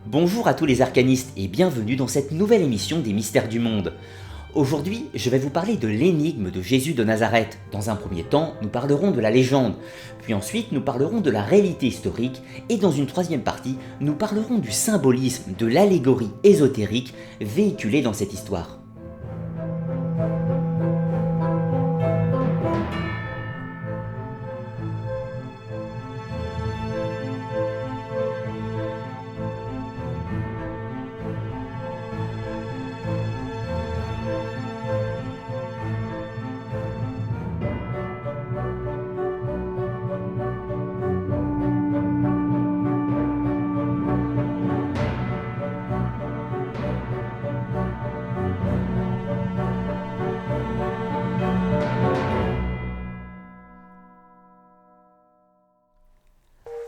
Bonjour à tous les arcanistes et bienvenue dans cette nouvelle émission des Mystères du Monde. Aujourd'hui, je vais vous parler de l'énigme de Jésus de Nazareth. Dans un premier temps, nous parlerons de la légende, puis ensuite nous parlerons de la réalité historique, et dans une troisième partie, nous parlerons du symbolisme, de l'allégorie ésotérique véhiculée dans cette histoire.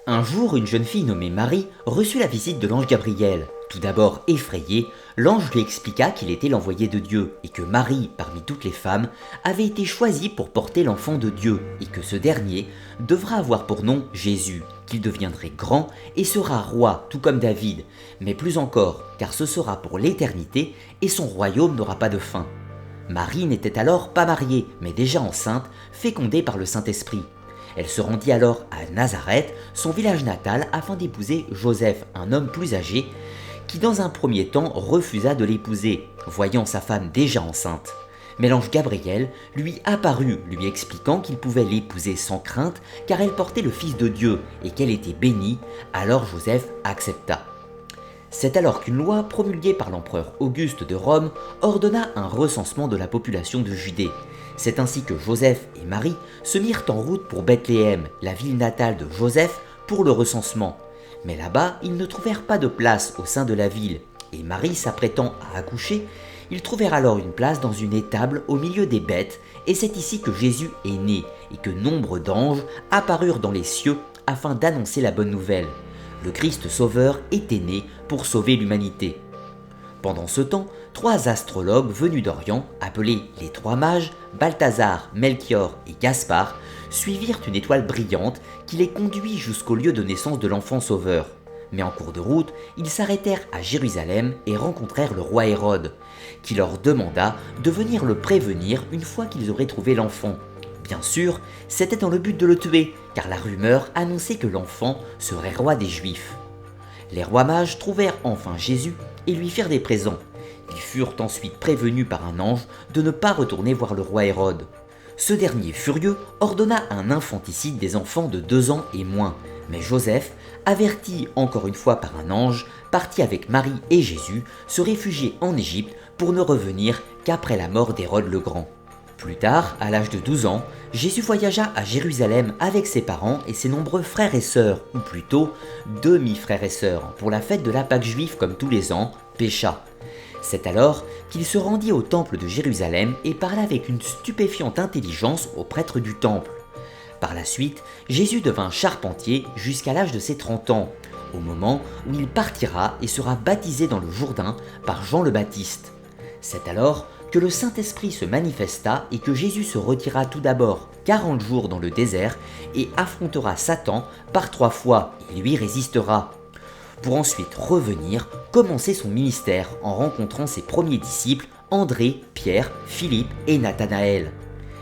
Un jour, une jeune fille nommée Marie reçut la visite de l'ange Gabriel. Tout d'abord effrayée, l'ange lui expliqua qu'il était l'envoyé de Dieu et que Marie, parmi toutes les femmes, avait été choisie pour porter l'enfant de Dieu et que ce dernier devra avoir pour nom Jésus, qu'il deviendrait grand et sera roi, tout comme David, mais plus encore, car ce sera pour l'éternité et son royaume n'aura pas de fin. Marie n'était alors pas mariée, mais déjà enceinte, fécondée par le Saint-Esprit. Elle se rendit alors à Nazareth, son village natal, afin d'épouser Joseph, un homme plus âgé, qui dans un premier temps refusa de l'épouser, voyant sa femme déjà enceinte. Mais l'ange Gabriel lui apparut, lui expliquant qu'il pouvait l'épouser sans crainte, car elle portait le Fils de Dieu et qu'elle était bénie. Alors Joseph accepta. C'est alors qu'une loi promulguée par l'empereur Auguste de Rome ordonna un recensement de la population de Judée. C'est ainsi que Joseph et Marie se mirent en route pour Bethléem, la ville natale de Joseph, pour le recensement. Mais là-bas, ils ne trouvèrent pas de place au sein de la ville, et Marie s'apprêtant à accoucher, ils trouvèrent alors une place dans une étable au milieu des bêtes, et c'est ici que Jésus est né, et que nombre d'anges apparurent dans les cieux afin d'annoncer la bonne nouvelle. Le Christ Sauveur était né pour sauver l'humanité. Pendant ce temps, 3 astrologues venus d'Orient, appelés les 3 mages, Balthazar, Melchior et Gaspard, suivirent une étoile brillante qui les conduit jusqu'au lieu de naissance de l'enfant sauveur. Mais en cours de route, ils s'arrêtèrent à Jérusalem et rencontrèrent le roi Hérode, qui leur demanda de venir le prévenir une fois qu'ils auraient trouvé l'enfant. Bien sûr, c'était dans le but de le tuer, car la rumeur annonçait que l'enfant serait roi des Juifs. Les rois mages trouvèrent enfin Jésus et lui firent des présents. Ils furent ensuite prévenus par un ange de ne pas retourner voir le roi Hérode. Ce dernier, furieux, ordonna un infanticide des enfants de 2 ans et moins, mais Joseph, averti encore une fois par un ange, partit avec Marie et Jésus se réfugier en Égypte pour ne revenir qu'après la mort d'Hérode le Grand. Plus tard, à l'âge de 12 ans, Jésus voyagea à Jérusalem avec ses parents et ses nombreux frères et sœurs, ou plutôt demi-frères et sœurs, pour la fête de la Pâque juive comme tous les ans, Pécha. C'est alors qu'il se rendit au temple de Jérusalem et parla avec une stupéfiante intelligence au prêtre du temple. Par la suite, Jésus devint charpentier jusqu'à l'âge de ses 30 ans, au moment où il partira et sera baptisé dans le Jourdain par Jean le Baptiste. C'est alors que le Saint-Esprit se manifesta et que Jésus se retira tout d'abord 40 jours dans le désert et affrontera Satan par 3 fois et lui résistera, pour ensuite revenir commencer son ministère en rencontrant ses premiers disciples André, Pierre, Philippe et Nathanaël.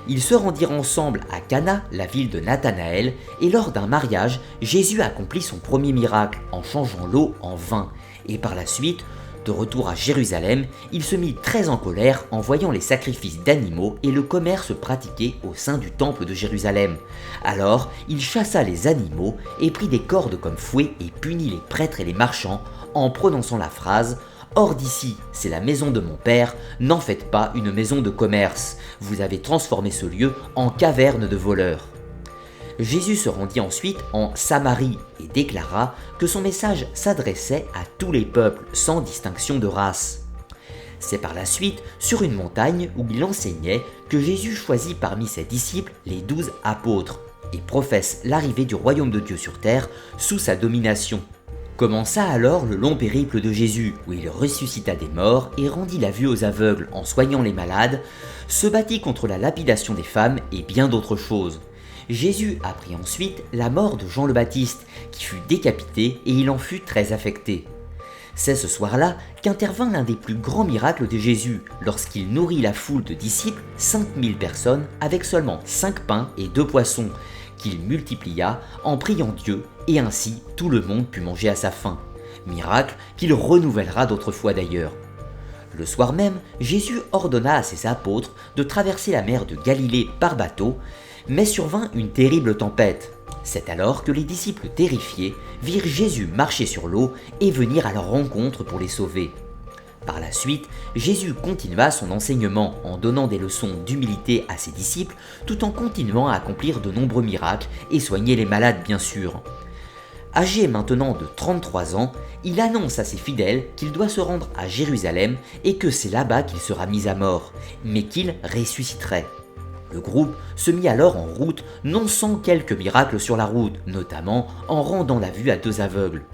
Ils se rendirent ensemble à Cana, la ville de Nathanaël, et lors d'un mariage, Jésus accomplit son premier miracle en changeant l'eau en vin, et par la suite, de retour à Jérusalem, il se mit très en colère en voyant les sacrifices d'animaux et le commerce pratiqué au sein du temple de Jérusalem. Alors, il chassa les animaux et prit des cordes comme fouet et punit les prêtres et les marchands en prononçant la phrase « Hors d'ici, c'est la maison de mon père, n'en faites pas une maison de commerce. Vous avez transformé ce lieu en caverne de voleurs. » Jésus se rendit ensuite en Samarie et déclara que son message s'adressait à tous les peuples sans distinction de race. C'est par la suite, sur une montagne où il enseignait, que Jésus choisit parmi ses disciples les 12 apôtres et professe l'arrivée du royaume de Dieu sur terre sous sa domination. Commença alors le long périple de Jésus, où il ressuscita des morts et rendit la vue aux aveugles en soignant les malades, se battit contre la lapidation des femmes et bien d'autres choses. Jésus apprit ensuite la mort de Jean le Baptiste, qui fut décapité et il en fut très affecté. C'est ce soir-là qu'intervint l'un des plus grands miracles de Jésus, lorsqu'il nourrit la foule de disciples, 5000 personnes, avec seulement 5 pains et 2 poissons, qu'il multiplia en priant Dieu, et ainsi tout le monde put manger à sa faim. Miracle qu'il renouvellera d'autres fois d'ailleurs. Le soir même, Jésus ordonna à ses apôtres de traverser la mer de Galilée par bateau, mais survint une terrible tempête. C'est alors que les disciples terrifiés virent Jésus marcher sur l'eau et venir à leur rencontre pour les sauver. Par la suite, Jésus continua son enseignement en donnant des leçons d'humilité à ses disciples tout en continuant à accomplir de nombreux miracles et soigner les malades bien sûr. Âgé maintenant de 33 ans, il annonce à ses fidèles qu'il doit se rendre à Jérusalem et que c'est là-bas qu'il sera mis à mort, mais qu'il ressusciterait. Le groupe se mit alors en route, non sans quelques miracles sur la route, notamment en rendant la vue à 2 aveugles.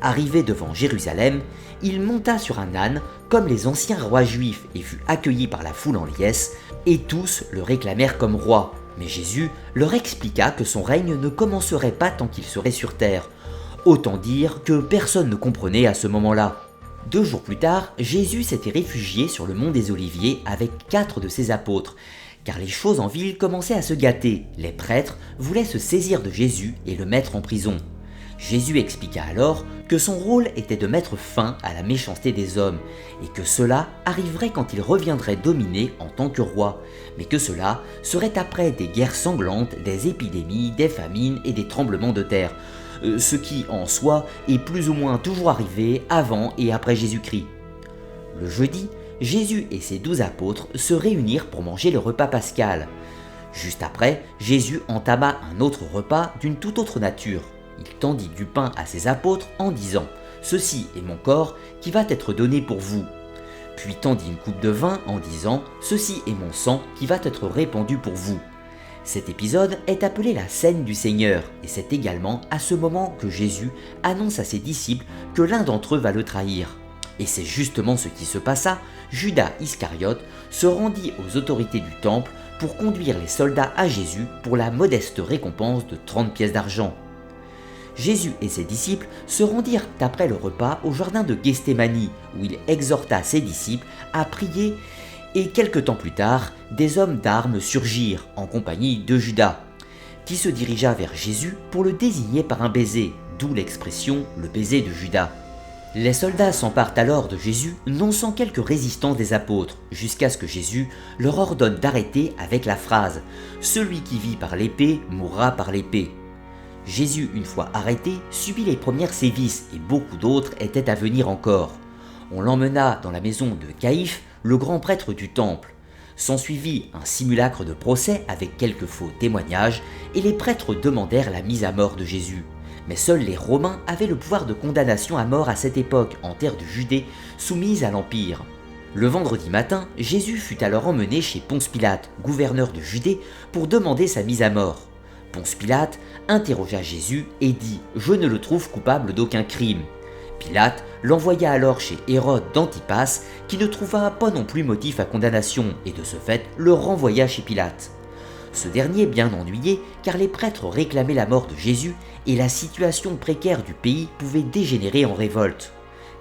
Arrivé devant Jérusalem, il monta sur un âne comme les anciens rois juifs et fut accueilli par la foule en liesse, et tous le réclamèrent comme roi. Mais Jésus leur expliqua que son règne ne commencerait pas tant qu'il serait sur terre. Autant dire que personne ne comprenait à ce moment-là. 2 jours plus tard, Jésus s'était réfugié sur le mont des Oliviers avec 4 de ses apôtres, car les choses en ville commençaient à se gâter. Les prêtres voulaient se saisir de Jésus et le mettre en prison. Jésus expliqua alors que son rôle était de mettre fin à la méchanceté des hommes, et que cela arriverait quand il reviendrait dominer en tant que roi, mais que cela serait après des guerres sanglantes, des épidémies, des famines et des tremblements de terre, ce qui en soi est plus ou moins toujours arrivé avant et après Jésus-Christ. Le jeudi, Jésus et ses 12 apôtres se réunirent pour manger le repas pascal. Juste après, Jésus entama un autre repas d'une toute autre nature. Il tendit du pain à ses apôtres en disant « Ceci est mon corps qui va être donné pour vous ». Puis tendit une coupe de vin en disant « Ceci est mon sang qui va être répandu pour vous ». Cet épisode est appelé la scène du Seigneur, et c'est également à ce moment que Jésus annonce à ses disciples que l'un d'entre eux va le trahir. Et c'est justement ce qui se passa. Judas Iscariote se rendit aux autorités du temple pour conduire les soldats à Jésus pour la modeste récompense de 30 pièces d'argent. Jésus et ses disciples se rendirent après le repas au jardin de Gethsémani, où il exhorta ses disciples à prier, et quelque temps plus tard, des hommes d'armes surgirent en compagnie de Judas, qui se dirigea vers Jésus pour le désigner par un baiser, d'où l'expression « le baiser de Judas ». Les soldats s'emparent alors de Jésus, non sans quelques résistances des apôtres, jusqu'à ce que Jésus leur ordonne d'arrêter avec la phrase « Celui qui vit par l'épée mourra par l'épée ». Jésus, une fois arrêté, subit les premières sévices et beaucoup d'autres étaient à venir encore. On l'emmena dans la maison de Caïphe, le grand prêtre du temple. S'ensuivit un simulacre de procès avec quelques faux témoignages et les prêtres demandèrent la mise à mort de Jésus. Mais seuls les Romains avaient le pouvoir de condamnation à mort à cette époque en terre de Judée soumise à l'Empire. Le vendredi matin, Jésus fut alors emmené chez Ponce Pilate, gouverneur de Judée, pour demander sa mise à mort. Ponce Pilate interrogea Jésus et dit « Je ne le trouve coupable d'aucun crime ». Pilate l'envoya alors chez Hérode d'Antipas, qui ne trouva pas non plus motif à condamnation et de ce fait le renvoya chez Pilate. Ce dernier bien ennuyé car les prêtres réclamaient la mort de Jésus et la situation précaire du pays pouvait dégénérer en révolte.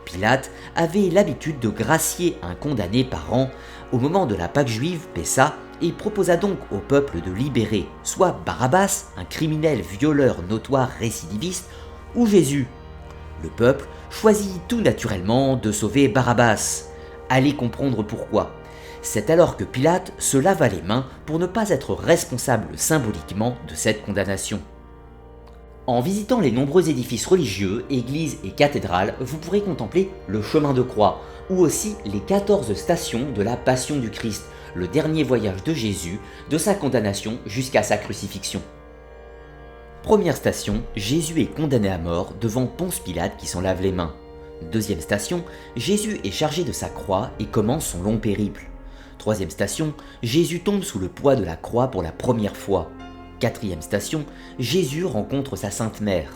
Pilate avait l'habitude de gracier un condamné par an au moment de la Pâque juive Pessa et proposa donc au peuple de libérer soit Barabbas, un criminel violeur notoire récidiviste, ou Jésus. Le peuple choisit tout naturellement de sauver Barabbas. Allez comprendre pourquoi. C'est alors que Pilate se lava les mains pour ne pas être responsable symboliquement de cette condamnation. En visitant les nombreux édifices religieux, églises et cathédrales, vous pourrez contempler le chemin de croix, ou aussi les 14 stations de la Passion du Christ, le dernier voyage de Jésus, de sa condamnation jusqu'à sa crucifixion. Première station, Jésus est condamné à mort devant Ponce Pilate qui s'en lave les mains. Deuxième station, Jésus est chargé de sa croix et commence son long périple. Troisième station, Jésus tombe sous le poids de la croix pour la première fois. Quatrième station, Jésus rencontre sa Sainte Mère.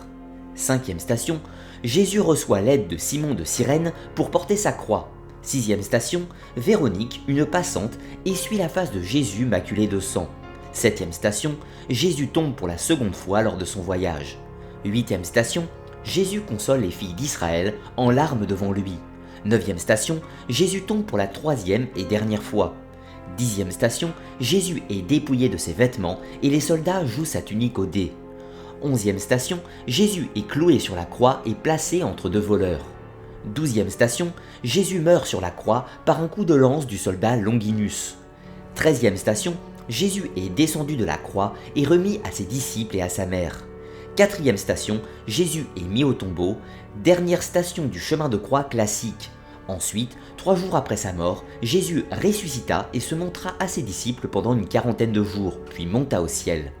Cinquième station, Jésus reçoit l'aide de Simon de Cyrène pour porter sa croix. Sixième station, Véronique, une passante, essuie la face de Jésus maculé de sang. Septième station, Jésus tombe pour la seconde fois lors de son voyage. Huitième station, Jésus console les filles d'Israël en larmes devant lui. 9e station, Jésus tombe pour la 3e et dernière fois. 10e station, Jésus est dépouillé de ses vêtements et les soldats jouent sa tunique au dé. 11e station, Jésus est cloué sur la croix et placé entre deux voleurs. 12e station, Jésus meurt sur la croix par un coup de lance du soldat Longinus. 13e station, Jésus est descendu de la croix et remis à ses disciples et à sa mère. 4e station, Jésus est mis au tombeau. Dernière station du chemin de croix classique. Ensuite, 3 jours après sa mort, Jésus ressuscita et se montra à ses disciples pendant une quarantaine de jours, puis monta au ciel.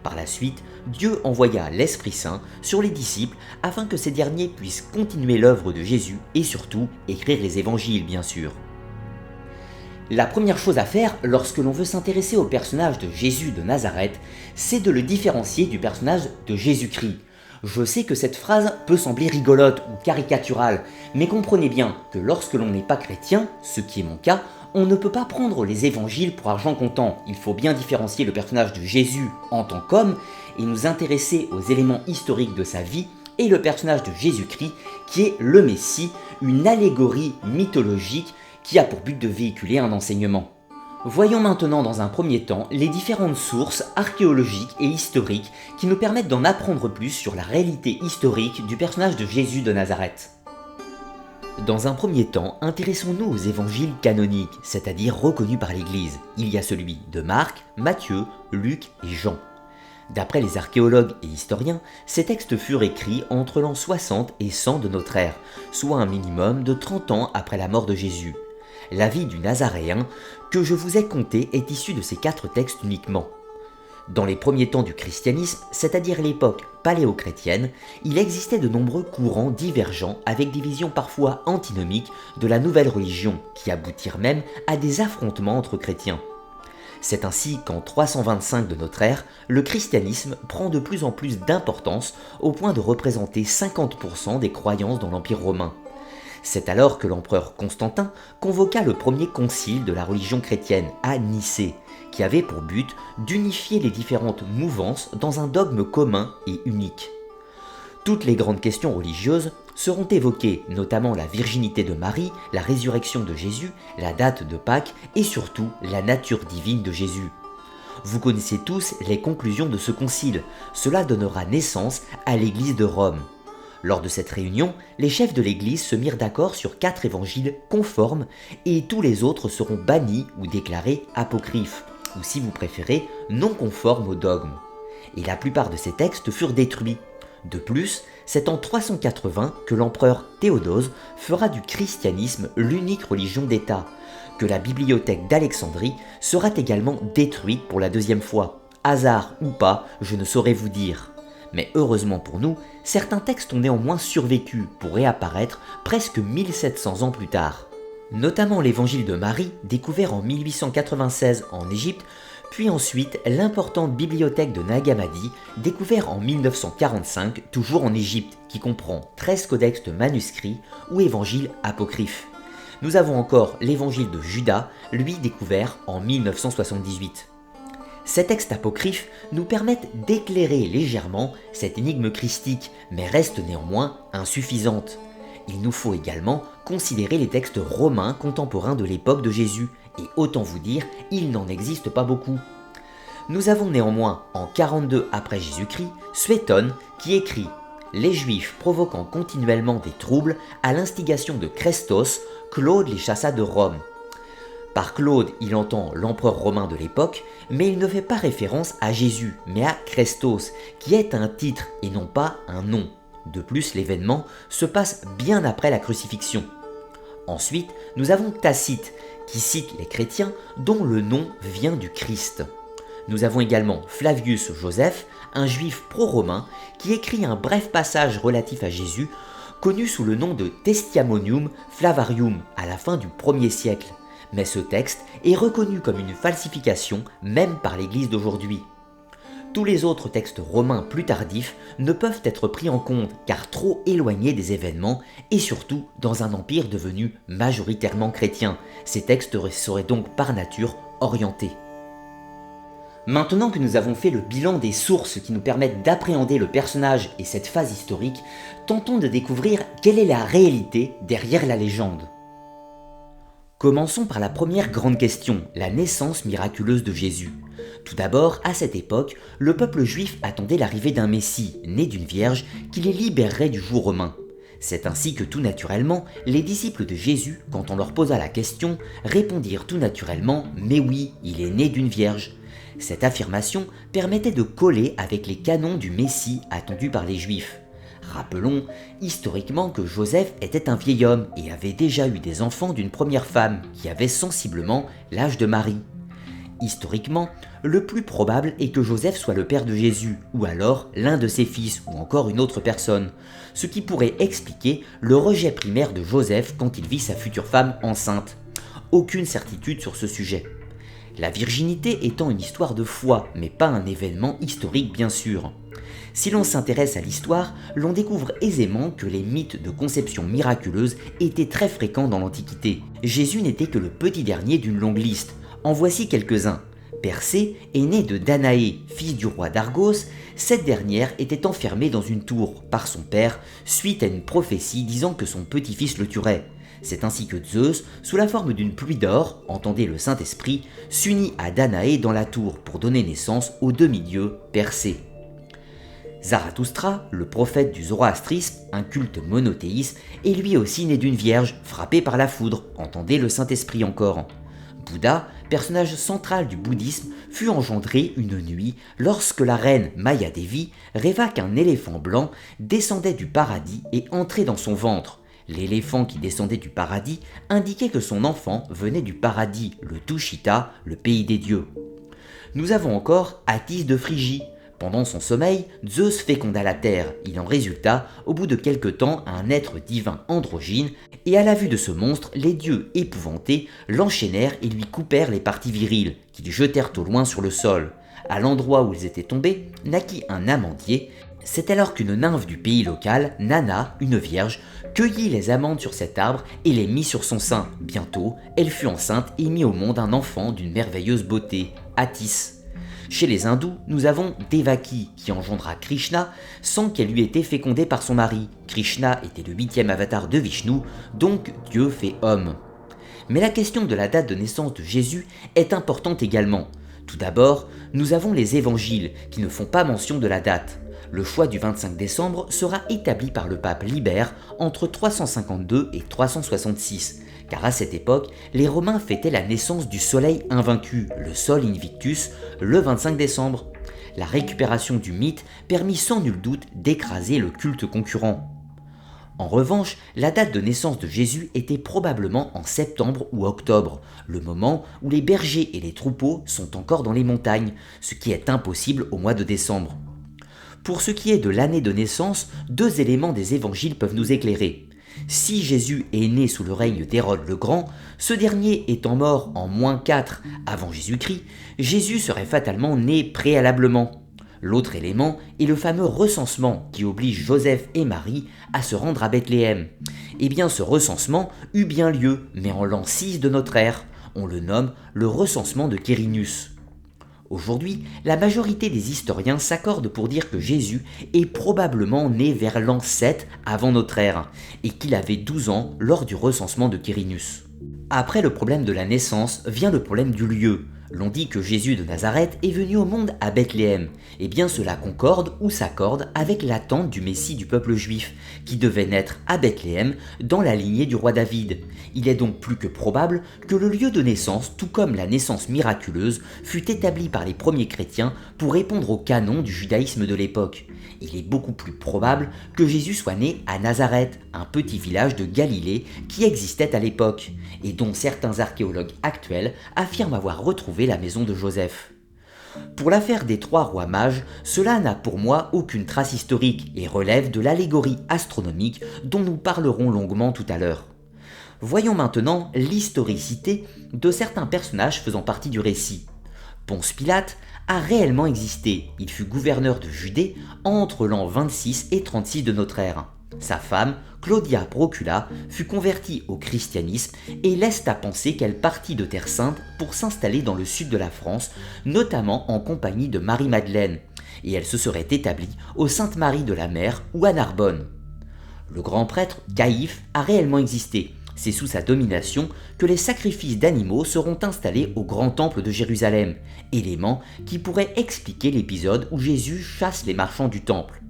Par la suite, Dieu envoya l'Esprit Saint sur les disciples afin que ces derniers puissent continuer l'œuvre de Jésus et surtout écrire les évangiles bien sûr. La première chose à faire lorsque l'on veut s'intéresser au personnage de Jésus de Nazareth, c'est de le différencier du personnage de Jésus-Christ. Je sais que cette phrase peut sembler rigolote ou caricaturale, mais comprenez bien que lorsque l'on n'est pas chrétien, ce qui est mon cas, on ne peut pas prendre les évangiles pour argent comptant. Il faut bien différencier le personnage de Jésus en tant qu'homme et nous intéresser aux éléments historiques de sa vie et le personnage de Jésus-Christ qui est le Messie, une allégorie mythologique qui a pour but de véhiculer un enseignement. Voyons maintenant dans un premier temps les différentes sources archéologiques et historiques qui nous permettent d'en apprendre plus sur la réalité historique du personnage de Jésus de Nazareth. Dans un premier temps, intéressons-nous aux évangiles canoniques, c'est-à-dire reconnus par l'Église. Il y a celui de Marc, Matthieu, Luc et Jean. D'après les archéologues et historiens, ces textes furent écrits entre l'an 60 et 100 de notre ère, soit un minimum de 30 ans après la mort de Jésus. La vie du Nazaréen que je vous ai conté est issue de ces 4 textes uniquement. Dans les premiers temps du christianisme, c'est-à-dire l'époque paléo-chrétienne, il existait de nombreux courants divergents avec des visions parfois antinomiques de la nouvelle religion, qui aboutirent même à des affrontements entre chrétiens. C'est ainsi qu'en 325 de notre ère, le christianisme prend de plus en plus d'importance au point de représenter 50% des croyances dans l'Empire romain. C'est alors que l'empereur Constantin convoqua le premier concile de la religion chrétienne à Nicée, qui avait pour but d'unifier les différentes mouvances dans un dogme commun et unique. Toutes les grandes questions religieuses seront évoquées, notamment la virginité de Marie, la résurrection de Jésus, la date de Pâques et surtout la nature divine de Jésus. Vous connaissez tous les conclusions de ce concile, cela donnera naissance à l'Église de Rome. Lors de cette réunion, les chefs de l'Église se mirent d'accord sur 4 évangiles conformes et tous les autres seront bannis ou déclarés apocryphes, ou si vous préférez, non conformes au dogme. Et la plupart de ces textes furent détruits. De plus, c'est en 380 que l'empereur Théodose fera du christianisme l'unique religion d'État, que la bibliothèque d'Alexandrie sera également détruite pour la 2e fois. Hasard ou pas, je ne saurais vous dire. Mais heureusement pour nous, certains textes ont néanmoins survécu pour réapparaître presque 1700 ans plus tard. Notamment l'évangile de Marie, découvert en 1896 en Égypte, puis ensuite l'importante bibliothèque de Nag Hammadi, découvert en 1945 toujours en Égypte, qui comprend 13 codex manuscrits ou évangiles apocryphes. Nous avons encore l'évangile de Judas, lui découvert en 1978. Ces textes apocryphes nous permettent d'éclairer légèrement cette énigme christique, mais restent néanmoins insuffisantes. Il nous faut également considérer les textes romains contemporains de l'époque de Jésus, et autant vous dire, il n'en existe pas beaucoup. Nous avons néanmoins, en 42 après Jésus-Christ, Suétone qui écrit « Les Juifs provoquant continuellement des troubles, à l'instigation de Chrestos, Claude les chassa de Rome ». Par Claude, il entend l'empereur romain de l'époque, mais il ne fait pas référence à Jésus, mais à Chrestos, qui est un titre et non pas un nom. De plus, l'événement se passe bien après la crucifixion. Ensuite, nous avons Tacite, qui cite les chrétiens dont le nom vient du Christ. Nous avons également Flavius Joseph, un juif pro-romain, qui écrit un bref passage relatif à Jésus, connu sous le nom de Testiamonium Flavarium à la fin du 1er siècle. Mais ce texte est reconnu comme une falsification même par l'Église d'aujourd'hui. Tous les autres textes romains plus tardifs ne peuvent être pris en compte car trop éloignés des événements et surtout dans un empire devenu majoritairement chrétien. Ces textes seraient donc par nature orientés. Maintenant que nous avons fait le bilan des sources qui nous permettent d'appréhender le personnage et cette phase historique, tentons de découvrir quelle est la réalité derrière la légende. Commençons par la première grande question, la naissance miraculeuse de Jésus. Tout d'abord, à cette époque, le peuple juif attendait l'arrivée d'un Messie, né d'une vierge, qui les libérerait du joug romain. C'est ainsi que tout naturellement, les disciples de Jésus, quand on leur posa la question, répondirent tout naturellement « Mais oui, il est né d'une vierge ». Cette affirmation permettait de coller avec les canons du Messie attendu par les Juifs. Rappelons historiquement que Joseph était un vieil homme et avait déjà eu des enfants d'une première femme qui avait sensiblement l'âge de Marie. Historiquement, le plus probable est que Joseph soit le père de Jésus, ou alors l'un de ses fils, ou encore une autre personne, ce qui pourrait expliquer le rejet primaire de Joseph quand il vit sa future femme enceinte. Aucune certitude sur ce sujet. La virginité étant une histoire de foi, mais pas un événement historique bien sûr. Si l'on s'intéresse à l'histoire, l'on découvre aisément que les mythes de conception miraculeuse étaient très fréquents dans l'Antiquité. Jésus n'était que le petit dernier d'une longue liste. En voici quelques-uns. Persée est née de Danaé, fils du roi d'Argos. Cette dernière était enfermée dans une tour par son père suite à une prophétie disant que son petit-fils le tuerait. C'est ainsi que Zeus, sous la forme d'une pluie d'or, entendez le Saint-Esprit, s'unit à Danaé dans la tour pour donner naissance au demi-dieu Persée. Zarathustra, le prophète du zoroastrisme, un culte monothéiste, est lui aussi né d'une vierge frappée par la foudre, entendez le Saint-Esprit encore. Bouddha, personnage central du bouddhisme, fut engendré une nuit lorsque la reine Maya Devi rêva qu'un éléphant blanc descendait du paradis et entrait dans son ventre. L'éléphant qui descendait du paradis indiquait que son enfant venait du paradis, le Tushita, le pays des dieux. Nous avons encore Attis de Phrygie. Pendant son sommeil, Zeus féconda la terre. Il en résulta, au bout de quelque temps, un être divin androgyne, et à la vue de ce monstre, les dieux épouvantés l'enchaînèrent et lui coupèrent les parties viriles, qu'ils jetèrent au loin sur le sol. À l'endroit où ils étaient tombés, naquit un amandier. C'est alors qu'une nymphe du pays local, Nana, une vierge, cueillit les amandes sur cet arbre et les mit sur son sein. Bientôt, elle fut enceinte et mit au monde un enfant d'une merveilleuse beauté, Attis. Chez les hindous, nous avons Devaki qui engendra Krishna sans qu'elle eût été fécondée par son mari. Krishna était le 8e avatar de Vishnu, donc Dieu fait homme. Mais la question de la date de naissance de Jésus est importante également. Tout d'abord, nous avons les évangiles qui ne font pas mention de la date. Le choix du 25 décembre sera établi par le pape Libère entre 352 et 366, car à cette époque, les Romains fêtaient la naissance du soleil invaincu, le Sol Invictus, le 25 décembre. La récupération du mythe permit sans nul doute d'écraser le culte concurrent. En revanche, la date de naissance de Jésus était probablement en septembre ou octobre, le moment où les bergers et les troupeaux sont encore dans les montagnes, ce qui est impossible au mois de décembre. Pour ce qui est de l'année de naissance, deux éléments des évangiles peuvent nous éclairer. Si Jésus est né sous le règne d'Hérode le Grand, ce dernier étant mort en -4 avant Jésus-Christ, Jésus serait fatalement né préalablement. L'autre élément est le fameux recensement qui oblige Joseph et Marie à se rendre à Bethléem. Eh bien ce recensement eut bien lieu, mais en l'an 6 de notre ère. On le nomme le recensement de Quirinius. Aujourd'hui, la majorité des historiens s'accordent pour dire que Jésus est probablement né vers l'an 7 avant notre ère, et qu'il avait 12 ans lors du recensement de Quirinius. Après le problème de la naissance vient le problème du lieu. L'on dit que Jésus de Nazareth est venu au monde à Bethléem. Eh bien cela concorde ou s'accorde avec l'attente du Messie du peuple juif, qui devait naître à Bethléem dans la lignée du roi David. Il est donc plus que probable que le lieu de naissance, tout comme la naissance miraculeuse, fut établi par les premiers chrétiens pour répondre au canon du judaïsme de l'époque. Il est beaucoup plus probable que Jésus soit né à Nazareth, un petit village de Galilée qui existait à l'époque, et dont certains archéologues actuels affirment avoir retrouvé la maison de Joseph. Pour l'affaire des 3 rois mages, cela n'a pour moi aucune trace historique et relève de l'allégorie astronomique dont nous parlerons longuement tout à l'heure. Voyons maintenant l'historicité de certains personnages faisant partie du récit. Ponce Pilate a réellement existé, il fut gouverneur de Judée entre l'an 26 et 36 de notre ère. Sa femme, Claudia Procula, fut convertie au christianisme et laisse à penser qu'elle partit de Terre Sainte pour s'installer dans le sud de la France, notamment en compagnie de Marie-Madeleine, et elle se serait établie au Sainte-Marie de la Mer ou à Narbonne. Le grand prêtre Caïphe a réellement existé. C'est sous sa domination que les sacrifices d'animaux seront installés au grand temple de Jérusalem, élément qui pourrait expliquer l'épisode où Jésus chasse les marchands du temple.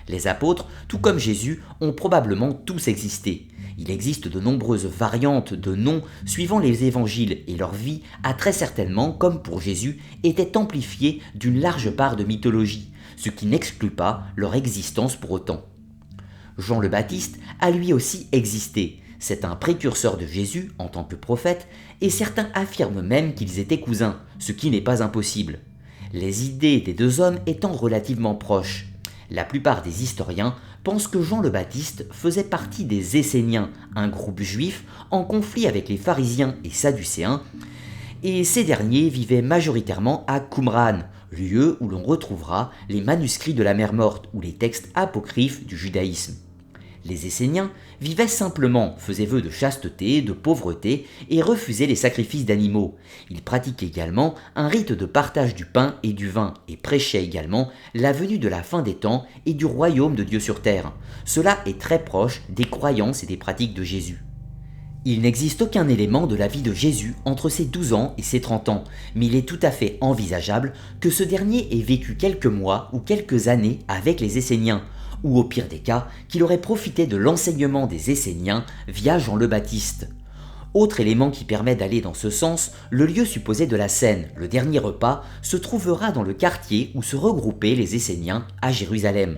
Les apôtres, tout comme Jésus, ont probablement tous existé. Il existe de nombreuses variantes de noms suivant les évangiles et leur vie a très certainement, comme pour Jésus, été amplifiée d'une large part de mythologie, ce qui n'exclut pas leur existence pour autant. Jean le Baptiste a lui aussi existé. C'est un précurseur de Jésus en tant que prophète, et certains affirment même qu'ils étaient cousins, ce qui n'est pas impossible. Les idées des deux hommes étant relativement proches. La plupart des historiens pensent que Jean le Baptiste faisait partie des Esséniens, un groupe juif en conflit avec les pharisiens et sadducéens, et ces derniers vivaient majoritairement à Qumran, lieu où l'on retrouvera les manuscrits de la mer Morte ou les textes apocryphes du judaïsme. Les Esséniens vivaient simplement, faisaient vœu de chasteté, de pauvreté et refusaient les sacrifices d'animaux. Ils pratiquaient également un rite de partage du pain et du vin et prêchaient également la venue de la fin des temps et du royaume de Dieu sur terre. Cela est très proche des croyances et des pratiques de Jésus. Il n'existe aucun élément de la vie de Jésus entre ses 12 ans et ses 30 ans, mais il est tout à fait envisageable que ce dernier ait vécu quelques mois ou quelques années avec les Esséniens, ou au pire des cas, qu'il aurait profité de l'enseignement des Esséniens via Jean le Baptiste. Autre élément qui permet d'aller dans ce sens, le lieu supposé de la scène, le dernier repas, se trouvera dans le quartier où se regroupaient les Esséniens à Jérusalem.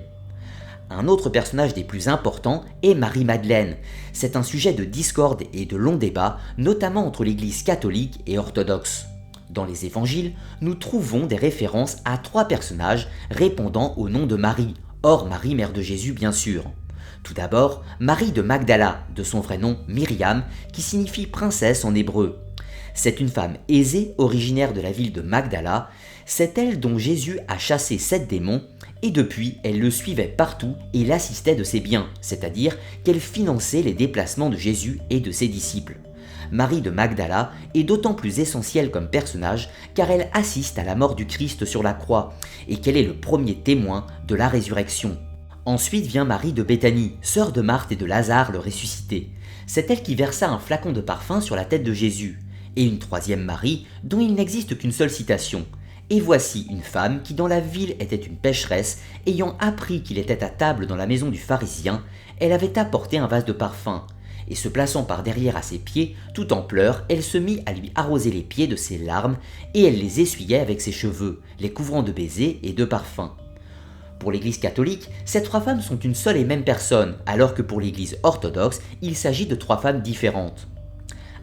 Un autre personnage des plus importants est Marie-Madeleine. C'est un sujet de discorde et de longs débats, notamment entre l'Église catholique et orthodoxe. Dans les évangiles, nous trouvons des références à 3 personnages répondant au nom de Marie, hors Marie, mère de Jésus bien sûr. Tout d'abord, Marie de Magdala, de son vrai nom Myriam, qui signifie princesse en hébreu. C'est une femme aisée, originaire de la ville de Magdala. C'est elle dont Jésus a chassé 7 démons, et depuis, elle le suivait partout et l'assistait de ses biens, c'est-à-dire qu'elle finançait les déplacements de Jésus et de ses disciples. Marie de Magdala est d'autant plus essentielle comme personnage car elle assiste à la mort du Christ sur la croix et qu'elle est le premier témoin de la résurrection. Ensuite vient Marie de Béthanie, sœur de Marthe et de Lazare le ressuscité. C'est elle qui versa un flacon de parfum sur la tête de Jésus. Et une troisième Marie dont il n'existe qu'une seule citation. Et voici une femme qui dans la ville était une pécheresse, ayant appris qu'il était à table dans la maison du pharisien, elle avait apporté un vase de parfum. Et se plaçant par derrière à ses pieds, tout en pleurs, elle se mit à lui arroser les pieds de ses larmes, et elle les essuyait avec ses cheveux, les couvrant de baisers et de parfums. Pour l'Église catholique, ces 3 femmes sont une seule et même personne, alors que pour l'Église orthodoxe, il s'agit de 3 femmes différentes.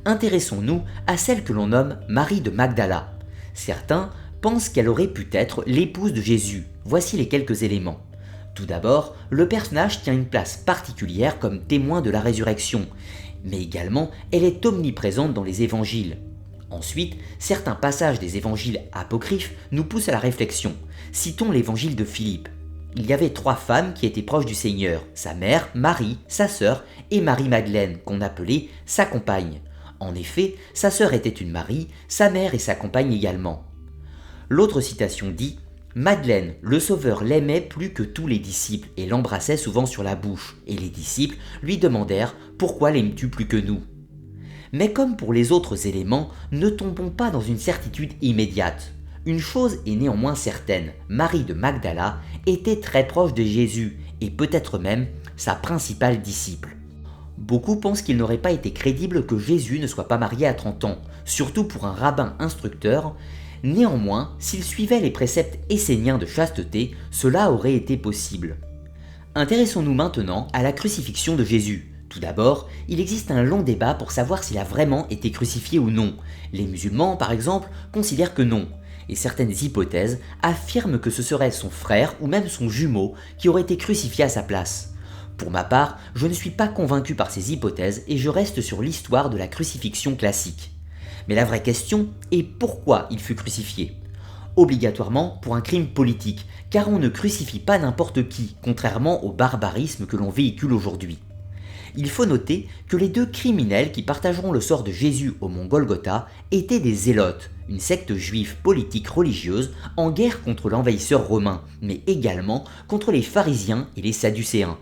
Intéressons-nous à celle que l'on nomme Marie de Magdala. Certains pensent qu'elle aurait pu être l'épouse de Jésus. Voici les quelques éléments. Tout d'abord, le personnage tient une place particulière comme témoin de la résurrection, mais également elle est omniprésente dans les évangiles. Ensuite, certains passages des évangiles apocryphes nous poussent à la réflexion. Citons l'évangile de Philippe. Il y avait 3 femmes qui étaient proches du Seigneur, sa mère, Marie, sa sœur et Marie-Madeleine, qu'on appelait sa compagne. En effet, sa sœur était une Marie, sa mère et sa compagne également. L'autre citation dit « Madeleine, le Sauveur l'aimait plus que tous les disciples et l'embrassait souvent sur la bouche, et les disciples lui demandèrent « Pourquoi l'aimes-tu plus que nous ?» Mais comme pour les autres éléments, ne tombons pas dans une certitude immédiate. Une chose est néanmoins certaine, Marie de Magdala était très proche de Jésus, et peut-être même sa principale disciple. Beaucoup pensent qu'il n'aurait pas été crédible que Jésus ne soit pas marié à 30 ans, surtout pour un rabbin instructeur. Néanmoins, s'il suivait les préceptes esséniens de chasteté, cela aurait été possible. Intéressons-nous maintenant à la crucifixion de Jésus. Tout d'abord, il existe un long débat pour savoir s'il a vraiment été crucifié ou non. Les musulmans, par exemple, considèrent que non, et certaines hypothèses affirment que ce serait son frère ou même son jumeau qui aurait été crucifié à sa place. Pour ma part, je ne suis pas convaincu par ces hypothèses et je reste sur l'histoire de la crucifixion classique. Mais la vraie question est pourquoi il fut crucifié. obligatoirement pour un crime politique, car on ne crucifie pas n'importe qui, contrairement au barbarisme que l'on véhicule aujourd'hui. Il faut noter que les deux criminels qui partageront le sort de Jésus au mont Golgotha étaient des zélotes, une secte juive politique religieuse en guerre contre l'envahisseur romain, mais également contre les pharisiens et les sadducéens.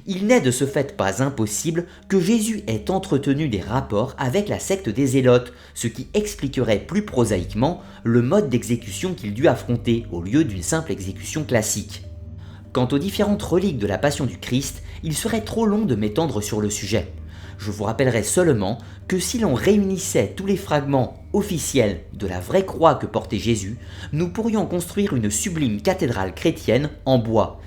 Il n'est de ce fait pas impossible que Jésus ait entretenu des rapports avec la secte des Zélotes, ce qui expliquerait plus prosaïquement le mode d'exécution qu'il dut affronter au lieu d'une simple exécution classique. Quant aux différentes reliques de la Passion du Christ, il serait trop long de m'étendre sur le sujet. Je vous rappellerai seulement que si l'on réunissait tous les fragments officiels de la vraie croix que portait Jésus, nous pourrions construire une sublime cathédrale chrétienne en bois.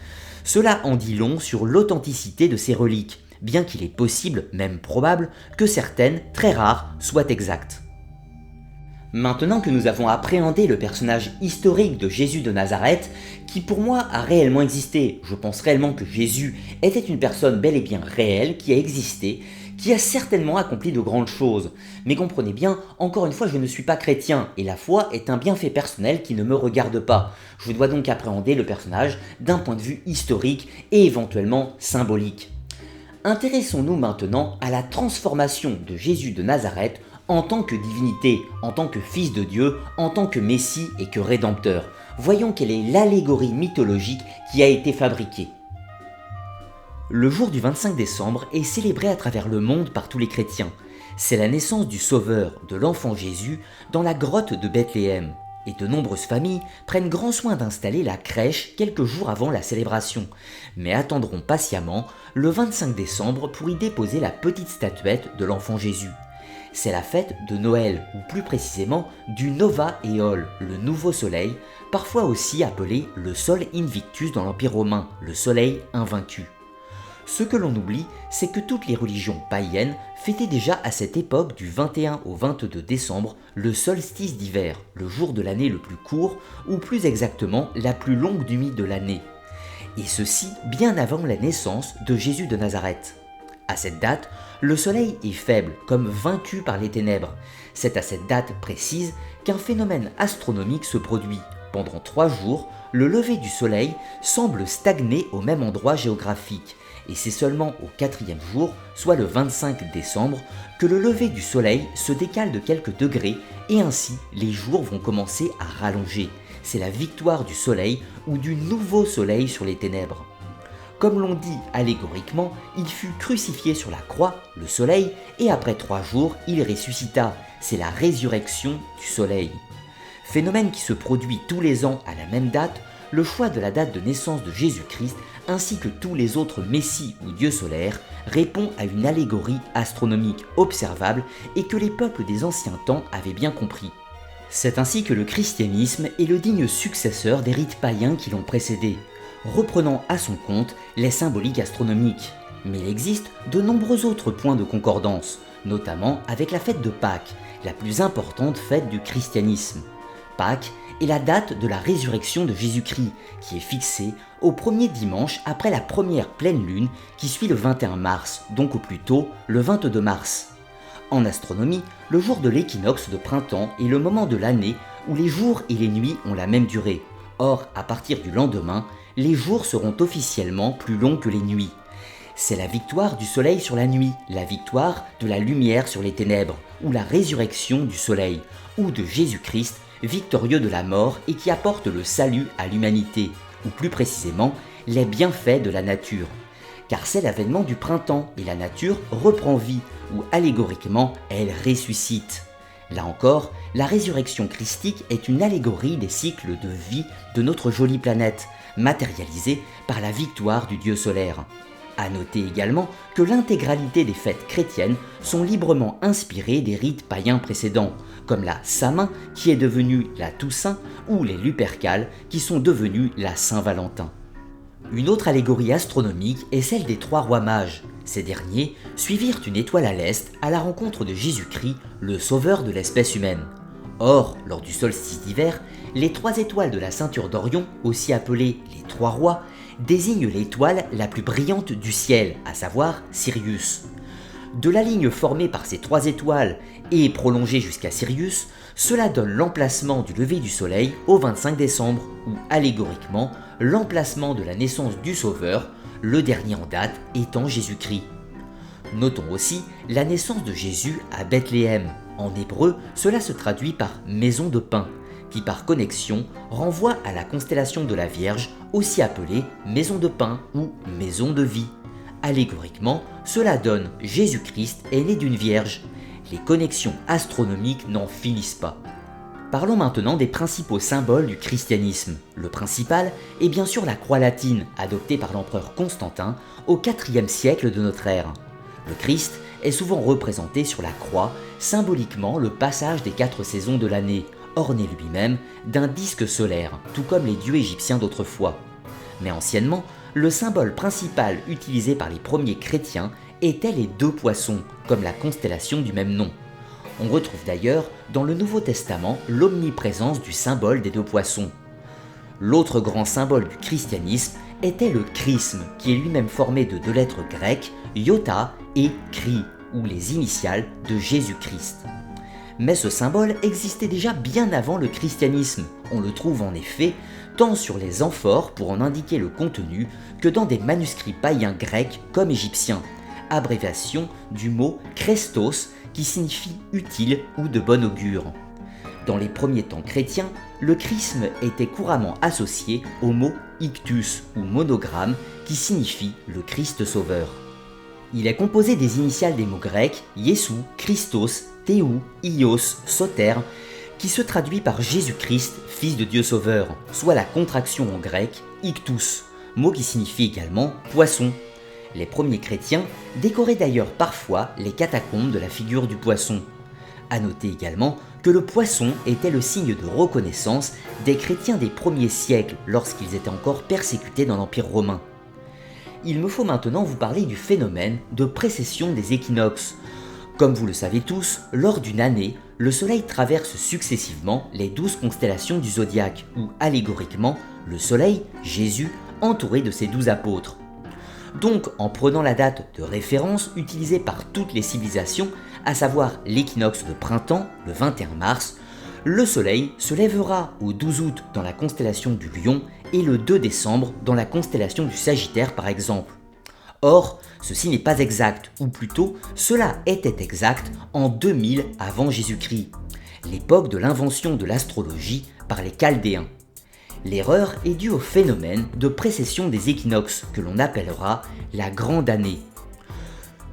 Cela en dit long sur l'authenticité de ces reliques, bien qu'il est possible, même probable, que certaines, très rares, soient exactes. Maintenant que nous avons appréhendé le personnage historique de Jésus de Nazareth, qui pour moi a réellement existé, je pense réellement que Jésus était une personne bel et bien réelle qui a existé, qui a certainement accompli de grandes choses. Mais comprenez bien, encore une fois, je ne suis pas chrétien, et la foi est un bienfait personnel qui ne me regarde pas. Je dois donc appréhender le personnage d'un point de vue historique et éventuellement symbolique. Intéressons-nous maintenant à la transformation de Jésus de Nazareth en tant que divinité, en tant que fils de Dieu, en tant que Messie et que Rédempteur. Voyons quelle est l'allégorie mythologique qui a été fabriquée. Le jour du 25 décembre est célébré à travers le monde par tous les chrétiens. C'est la naissance du Sauveur, de l'enfant Jésus, dans la grotte de Bethléem. Et de nombreuses familles prennent grand soin d'installer la crèche quelques jours avant la célébration, mais attendront patiemment le 25 décembre pour y déposer la petite statuette de l'enfant Jésus. C'est la fête de Noël, ou plus précisément du Nova Éole, le nouveau soleil, parfois aussi appelé le Sol Invictus dans l'Empire romain, le soleil invaincu. Ce que l'on oublie, c'est que toutes les religions païennes fêtaient déjà à cette époque du 21 au 22 décembre le solstice d'hiver, le jour de l'année le plus court, ou plus exactement la plus longue nuit de l'année. Et ceci bien avant la naissance de Jésus de Nazareth. À cette date, le soleil est faible, comme vaincu par les ténèbres. C'est à cette date précise qu'un phénomène astronomique se produit. Pendant 3 jours, le lever du soleil semble stagner au même endroit géographique. Et c'est seulement au 4e jour, soit le 25 décembre, que le lever du soleil se décale de quelques degrés et ainsi les jours vont commencer à rallonger. C'est la victoire du soleil ou du nouveau soleil sur les ténèbres. Comme l'on dit allégoriquement, il fut crucifié sur la croix, le soleil, et après 3 jours, il ressuscita. C'est la résurrection du soleil. Phénomène qui se produit tous les ans à la même date, le choix de la date de naissance de Jésus-Christ, ainsi que tous les autres messies ou dieux solaires, répond à une allégorie astronomique observable et que les peuples des anciens temps avaient bien compris. C'est ainsi que le christianisme est le digne successeur des rites païens qui l'ont précédé, reprenant à son compte les symboliques astronomiques. Mais il existe de nombreux autres points de concordance, notamment avec la fête de Pâques, la plus importante fête du christianisme. Pâques est la date de la résurrection de Jésus-Christ, qui est fixée au premier dimanche après la première pleine lune qui suit le 21 mars, donc au plus tôt le 22 mars. En astronomie, le jour de l'équinoxe de printemps est le moment de l'année où les jours et les nuits ont la même durée. Or, à partir du lendemain, les jours seront officiellement plus longs que les nuits. C'est la victoire du soleil sur la nuit, la victoire de la lumière sur les ténèbres, ou la résurrection du soleil, ou de Jésus-Christ, victorieux de la mort et qui apporte le salut à l'humanité, ou plus précisément, les bienfaits de la nature. Car c'est l'avènement du printemps et la nature reprend vie, ou allégoriquement, elle ressuscite. Là encore, la résurrection christique est une allégorie des cycles de vie de notre jolie planète, matérialisée par la victoire du dieu solaire. À noter également que l'intégralité des fêtes chrétiennes sont librement inspirées des rites païens précédents, comme la Samin qui est devenue la Toussaint ou les Lupercales qui sont devenues la Saint-Valentin. Une autre allégorie astronomique est celle des 3 rois mages. Ces derniers suivirent une étoile à l'est à la rencontre de Jésus-Christ, le sauveur de l'espèce humaine. Or, lors du solstice d'hiver, les 3 étoiles de la ceinture d'Orion, aussi appelées les 3 rois, désignent l'étoile la plus brillante du ciel, à savoir Sirius. De la ligne formée par ces 3 étoiles et prolongée jusqu'à Sirius, cela donne l'emplacement du lever du soleil au 25 décembre, ou allégoriquement l'emplacement de la naissance du Sauveur, le dernier en date étant Jésus-Christ. Notons aussi la naissance de Jésus à Bethléem. En hébreu, cela se traduit par maison de pain, qui par connexion renvoie à la constellation de la Vierge, aussi appelée maison de pain ou maison de vie. Allégoriquement, cela donne Jésus-Christ est né d'une Vierge. Les connexions astronomiques n'en finissent pas. Parlons maintenant des principaux symboles du christianisme. Le principal est bien sûr la croix latine, adoptée par l'empereur Constantin au IVe siècle de notre ère. Le Christ est souvent représenté sur la croix, symboliquement le passage des 4 saisons de l'année, orné lui-même d'un disque solaire, tout comme les dieux égyptiens d'autrefois. Mais anciennement, le symbole principal utilisé par les premiers chrétiens était les 2 poissons, comme la constellation du même nom. On retrouve d'ailleurs dans le Nouveau Testament l'omniprésence du symbole des 2 poissons. L'autre grand symbole du christianisme était le chrisme, qui est lui-même formé de 2 lettres grecques, iota et Christ, ou les initiales de Jésus-Christ. Mais ce symbole existait déjà bien avant le christianisme. On le trouve en effet tant sur les amphores pour en indiquer le contenu que dans des manuscrits païens grecs comme égyptiens, abréviation du mot Christos qui signifie utile ou de bon augure. Dans les premiers temps chrétiens, le chrisme était couramment associé au mot ictus ou monogramme qui signifie le Christ sauveur. Il est composé des initiales des mots grecs Iesou, Christos, Théou, Ios, Soter, qui se traduit par Jésus-Christ, fils de Dieu sauveur, soit la contraction en grec ictus, mot qui signifie également poisson. Les premiers chrétiens décoraient d'ailleurs parfois les catacombes de la figure du poisson. À noter également que le poisson était le signe de reconnaissance des chrétiens des premiers siècles lorsqu'ils étaient encore persécutés dans l'Empire romain. Il me faut maintenant vous parler du phénomène de précession des équinoxes. Comme vous le savez tous, lors d'une année, le Soleil traverse successivement les 12 constellations du zodiaque, ou allégoriquement, le Soleil, Jésus, entouré de ses 12 apôtres. Donc, en prenant la date de référence utilisée par toutes les civilisations, à savoir l'équinoxe de printemps, le 21 mars, le Soleil se lèvera au 12 août dans la constellation du Lion et le 2 décembre dans la constellation du Sagittaire par exemple. Or, ceci n'est pas exact, ou plutôt, cela était exact en 2000 avant Jésus-Christ, l'époque de l'invention de l'astrologie par les Chaldéens. L'erreur est due au phénomène de précession des équinoxes que l'on appellera la grande année.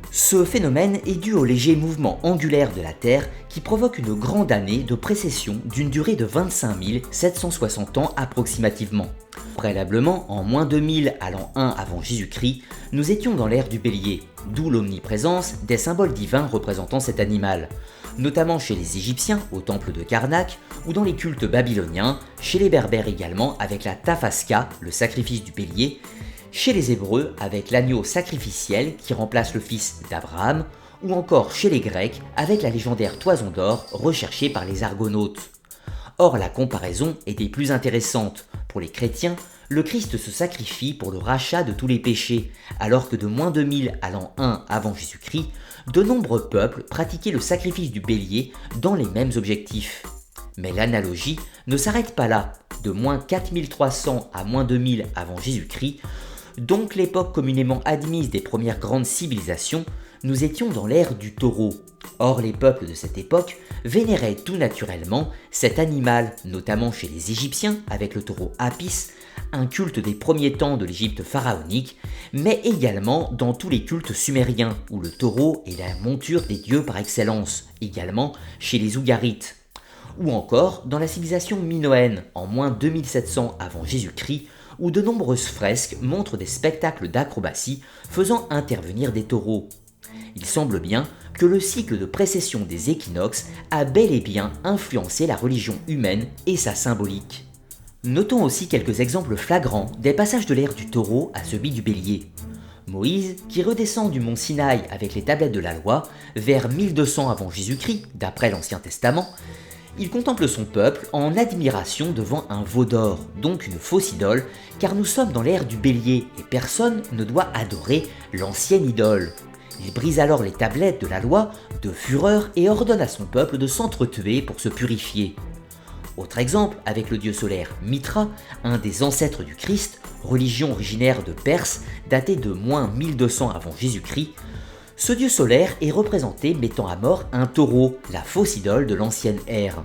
Ce phénomène est dû au léger mouvement angulaire de la Terre qui provoque une grande année de précession d'une durée de 25 760 ans approximativement. Préalablement, en moins 2000 à l'an 1 avant Jésus-Christ, nous étions dans l'ère du bélier, d'où l'omniprésence des symboles divins représentant cet animal, notamment chez les Égyptiens au temple de Karnak ou dans les cultes babyloniens, chez les Berbères également avec la Tafaska, le sacrifice du bélier, chez les Hébreux avec l'agneau sacrificiel qui remplace le fils d'Abraham, ou encore chez les Grecs avec la légendaire toison d'or recherchée par les Argonautes. Or la comparaison est des plus intéressantes. Pour les chrétiens, le Christ se sacrifie pour le rachat de tous les péchés, alors que de moins 2000 à l'an 1 avant Jésus-Christ, de nombreux peuples pratiquaient le sacrifice du bélier dans les mêmes objectifs. Mais l'analogie ne s'arrête pas là. De moins 4300 à moins 2000 avant Jésus-Christ, donc l'époque communément admise des premières grandes civilisations, nous étions dans l'ère du taureau. Or les peuples de cette époque vénéraient tout naturellement cet animal, notamment chez les Égyptiens avec le taureau Apis, un culte des premiers temps de l'Égypte pharaonique, mais également dans tous les cultes sumériens où le taureau est la monture des dieux par excellence, également chez les Ougarites. Ou encore dans la civilisation minoenne en moins 2700 avant Jésus-Christ, où de nombreuses fresques montrent des spectacles d'acrobatie faisant intervenir des taureaux. Il semble bien que le cycle de précession des équinoxes a bel et bien influencé la religion humaine et sa symbolique. Notons aussi quelques exemples flagrants des passages de l'ère du taureau à celui du bélier. Moïse, qui redescend du mont Sinaï avec les tablettes de la loi vers 1200 avant Jésus-Christ, d'après l'Ancien Testament, il contemple son peuple en admiration devant un veau d'or, donc une fausse idole, car nous sommes dans l'ère du bélier et personne ne doit adorer l'ancienne idole. Il brise alors les tablettes de la loi de fureur et ordonne à son peuple de s'entretuer pour se purifier. Autre exemple avec le dieu solaire Mitra, un des ancêtres du Christ, religion originaire de Perse, datée de moins 1200 avant Jésus-Christ. Ce dieu solaire est représenté mettant à mort un taureau, la fausse idole de l'ancienne ère.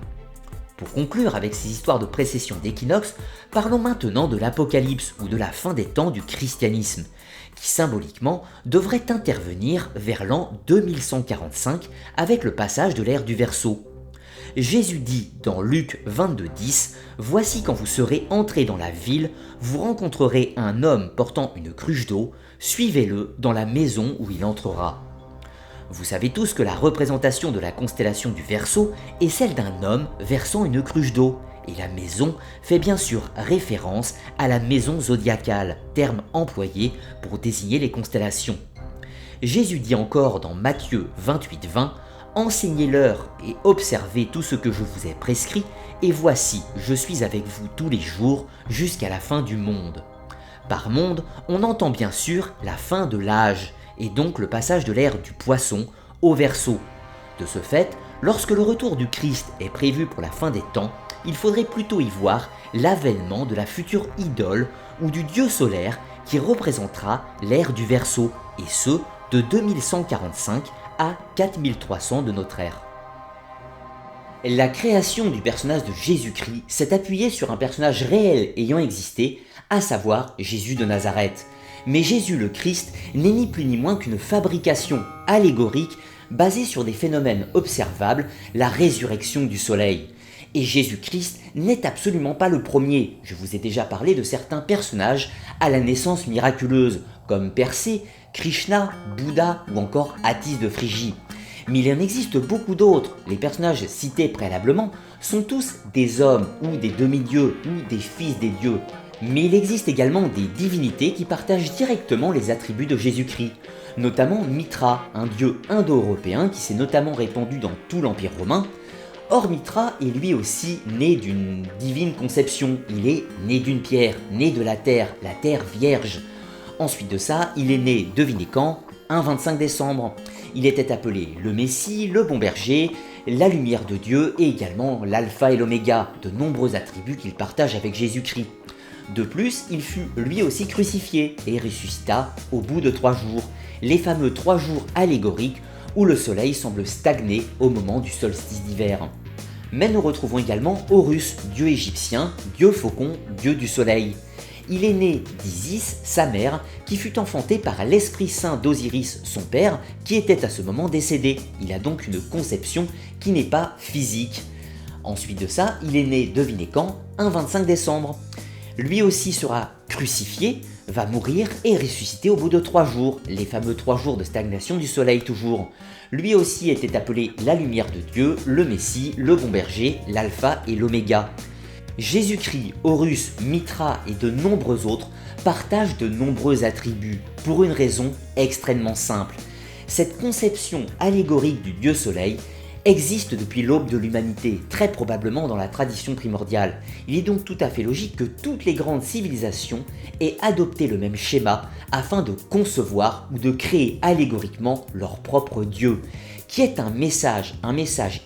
Pour conclure avec ces histoires de précession d'équinoxe, parlons maintenant de l'Apocalypse ou de la fin des temps du christianisme, qui symboliquement devrait intervenir vers l'an 2145 avec le passage de l'ère du Verseau. Jésus dit dans Luc 22,10 « Voici quand vous serez entrés dans la ville, vous rencontrerez un homme portant une cruche d'eau, suivez-le dans la maison où il entrera. » Vous savez tous que la représentation de la constellation du Verseau est celle d'un homme versant une cruche d'eau, et la maison fait bien sûr référence à la maison zodiacale, terme employé pour désigner les constellations. Jésus dit encore dans Matthieu 28,20 « Enseignez-leur et observez tout ce que je vous ai prescrit, et voici, je suis avec vous tous les jours jusqu'à la fin du monde. » Par monde, on entend bien sûr la fin de l'âge, et donc le passage de l'ère du Poisson au Verseau. De ce fait, lorsque le retour du Christ est prévu pour la fin des temps, il faudrait plutôt y voir l'avènement de la future idole ou du dieu solaire qui représentera l'ère du Verseau, et ce, de 2145 à 4300 de notre ère. La création du personnage de Jésus-Christ s'est appuyée sur un personnage réel ayant existé, à savoir Jésus de Nazareth. Mais Jésus le Christ n'est ni plus ni moins qu'une fabrication allégorique basée sur des phénomènes observables, la résurrection du soleil. Et Jésus-Christ n'est absolument pas le premier. Je vous ai déjà parlé de certains personnages à la naissance miraculeuse, comme Persée, Krishna, Bouddha ou encore Attis de Phrygie. Mais il en existe beaucoup d'autres. Les personnages cités préalablement sont tous des hommes ou des demi-dieux ou des fils des dieux. Mais il existe également des divinités qui partagent directement les attributs de Jésus-Christ, notamment Mitra, un dieu indo-européen qui s'est notamment répandu dans tout l'Empire romain. Or Mitra est lui aussi né d'une divine conception, il est né d'une pierre, né de la terre vierge. Ensuite de ça, il est né, devinez quand, un 25 décembre. Il était appelé le Messie, le bon berger, la lumière de Dieu et également l'alpha et l'oméga, de nombreux attributs qu'il partage avec Jésus-Christ. De plus, il fut lui aussi crucifié et ressuscita au bout de 3 jours, les fameux 3 jours allégoriques où le soleil semble stagner au moment du solstice d'hiver. Mais nous retrouvons également Horus, dieu égyptien, dieu faucon, dieu du soleil. Il est né d'Isis, sa mère, qui fut enfantée par l'Esprit Saint d'Osiris, son père, qui était à ce moment décédé. Il a donc une conception qui n'est pas physique. Ensuite de ça, il est né, devinez quand, un 25 décembre. Lui aussi sera crucifié, va mourir et ressusciter au bout de 3 jours, les fameux 3 jours de stagnation du soleil toujours. Lui aussi était appelé la lumière de Dieu, le Messie, le bon berger, l'alpha et l'oméga. Jésus-Christ, Horus, Mitra et de nombreux autres partagent de nombreux attributs pour une raison extrêmement simple. Cette conception allégorique du dieu soleil existe depuis l'aube de l'humanité, très probablement dans la tradition primordiale. Il est donc tout à fait logique que toutes les grandes civilisations aient adopté le même schéma afin de concevoir ou de créer allégoriquement leur propre dieu, qui est un message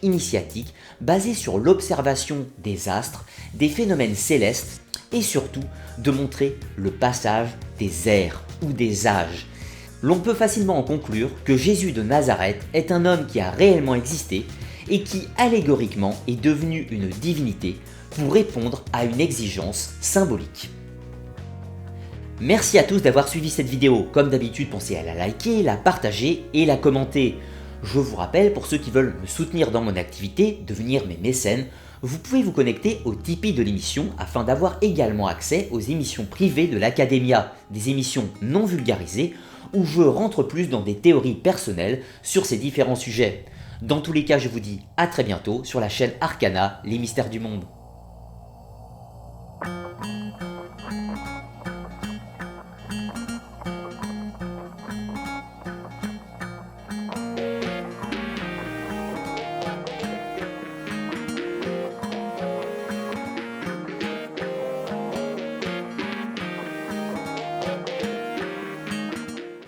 initiatique basé sur l'observation des astres, des phénomènes célestes et surtout de montrer le passage des ères ou des âges. L'on peut facilement en conclure que Jésus de Nazareth est un homme qui a réellement existé et qui allégoriquement est devenu une divinité pour répondre à une exigence symbolique. Merci à tous d'avoir suivi cette vidéo. Comme d'habitude, pensez à la liker, la partager et la commenter. Je vous rappelle, pour ceux qui veulent me soutenir dans mon activité, devenir mes mécènes, vous pouvez vous connecter au Tipeee de l'émission afin d'avoir également accès aux émissions privées de l'Academia, des émissions non vulgarisées où je rentre plus dans des théories personnelles sur ces différents sujets. Dans tous les cas, je vous dis à très bientôt sur la chaîne Arcana, les mystères du monde.